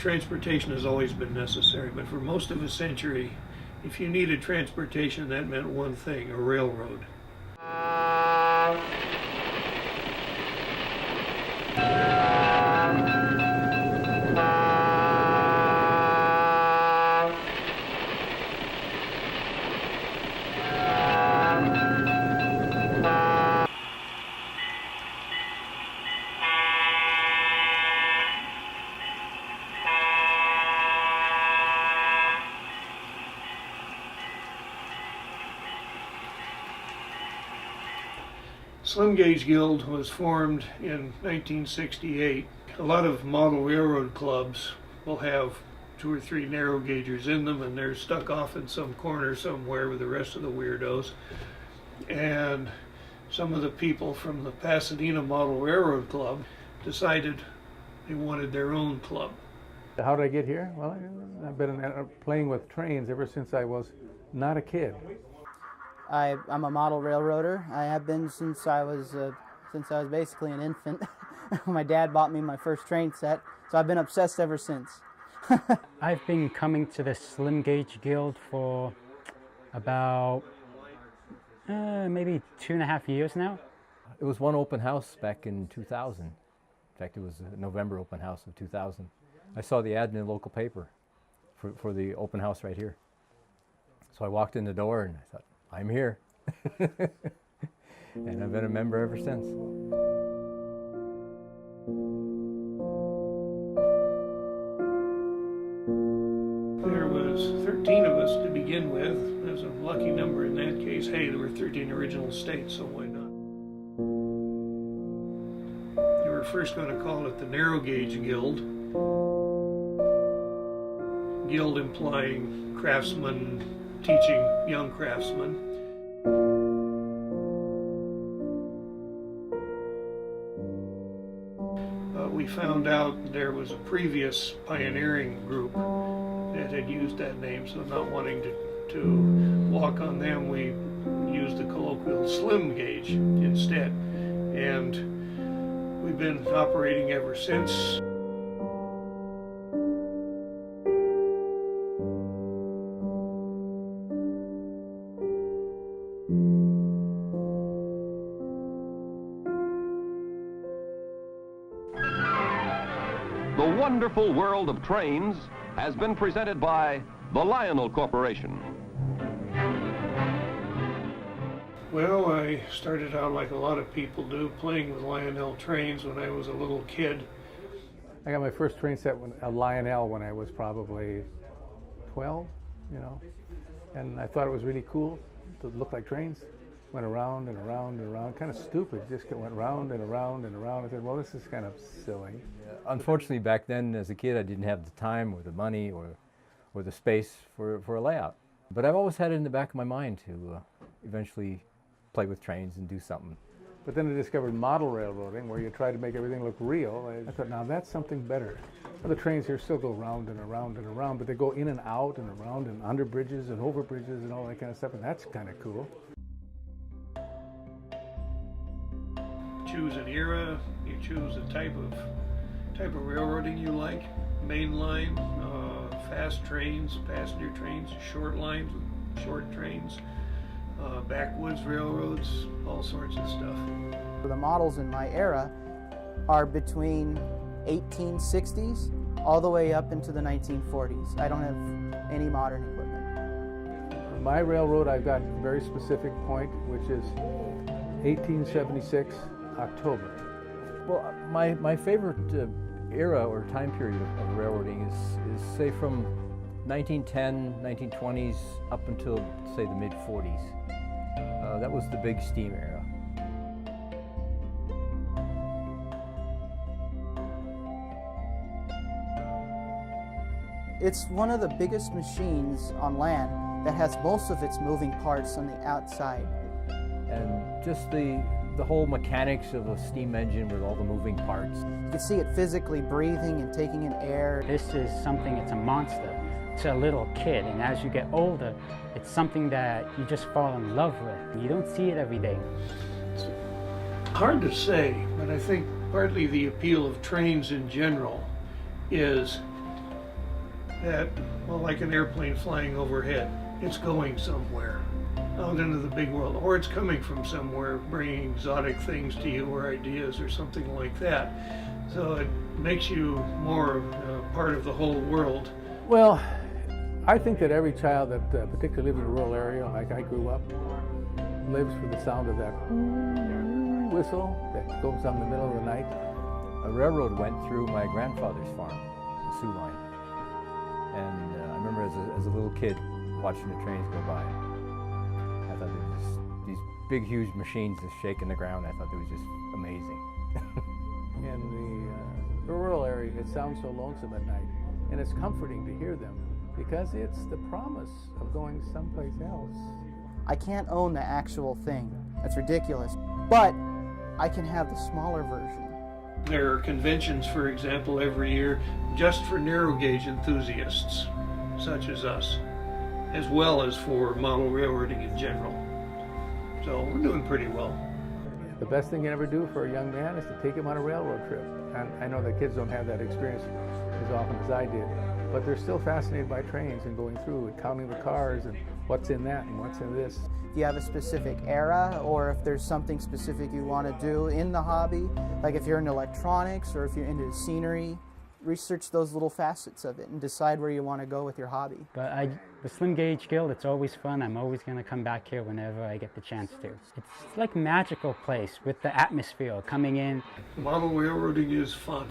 transportation has always been necessary, but for most of a century, if you needed transportation, that meant one thing, a railroad. Slim Gauge Guild was formed in 1968. A lot of model railroad clubs will have 2 or 3 narrow gaugers in them, and they're stuck off in some corner somewhere with the rest of the weirdos. And some of the people from the Pasadena Model Railroad Club decided they wanted their own club. How did I get here? Well, I've been playing with trains ever since I was not a kid. I'm a model railroader. I have been since I was basically an infant. My dad bought me my first train set, so I've been obsessed ever since. I've been coming to the Slim Gauge Guild for about maybe 2.5 years now. It was one open house back in 2000. In fact, it was a November open house of 2000. I saw the ad in the local paper for the open house right here. So I walked in the door and I thought, I'm here. And I've been a member ever since. There was 13 of us to begin with. There's a lucky number in that case. Hey, there were 13 original states, so why not? They were first going to call it the Narrow Gauge Guild. Guild implying craftsmen teaching young craftsmen. We found out there was a previous pioneering group that had used that name, so not wanting to walk on them, we used the colloquial Slim Gauge instead. And we've been operating ever since. The wonderful world of trains has been presented by the Lionel Corporation. Well, I started out like a lot of people do, playing with Lionel trains when I was a little kid. I got my first train set a Lionel when I was probably 12, and I thought it was really cool to look like trains. Went around and around and around, kind of stupid, just went round and around and around. I said, well, this is kind of silly. Unfortunately, back then, as a kid, I didn't have the time or the money or the space for a layout. But I've always had it in the back of my mind to eventually play with trains and do something. But then I discovered model railroading, where you try to make everything look real. I thought, now that's something better. Well, the trains here still go round and around and around, but they go in and out and around and under bridges and over bridges and all that kind of stuff, and that's kind of cool. Choose an era, you choose the type of railroading you like. Main line, fast trains, passenger trains, short lines, short trains, backwoods railroads, all sorts of stuff. The models in my era are between 1860s all the way up into the 1940s. I don't have any modern equipment. My railroad, I've got a very specific point, which is 1876, October. Well, my favorite era or time period of railroading is say from 1910, 1920s up until say the mid-40s. That was the big steam era. It's one of the biggest machines on land that has most of its moving parts on the outside. And just the whole mechanics of a steam engine with all the moving parts. You can see it physically breathing and taking in air. This is something, it's a monster to a little kid, and as you get older, it's something that you just fall in love with. You don't see it every day. It's hard to say, but I think partly the appeal of trains in general is that, well, like an airplane flying overhead, it's going somewhere out into the big world, or it's coming from somewhere, bringing exotic things to you or ideas or something like that. So it makes you more part of the whole world. Well, I think that every child that particularly lives in a rural area, like I grew up, lives for the sound of that whistle that goes on in the middle of the night. A railroad went through my grandfather's farm, the Sioux Line. And I remember as a little kid watching the trains go by. I thought there was these big, huge machines just shaking the ground. I thought it was just amazing. In the rural area, it sounds so lonesome at night, and it's comforting to hear them because it's the promise of going someplace else. I can't own the actual thing. That's ridiculous. But I can have the smaller version. There are conventions, for example, every year just for narrow gauge enthusiasts, such as us, as well as for model railroading in general. So we're doing pretty well. The best thing you ever do for a young man is to take him on a railroad trip. And I know that kids don't have that experience as often as I did, but they're still fascinated by trains and going through and counting the cars and what's in that and what's in this. If you have a specific era, or if there's something specific you want to do in the hobby, like if you're into electronics or if you're into scenery, research those little facets of it and decide where you want to go with your hobby. But the Slim Gauge Guild, it's always fun. I'm always going to come back here whenever I get the chance to. It's like a magical place with the atmosphere coming in. Model railroading is fun.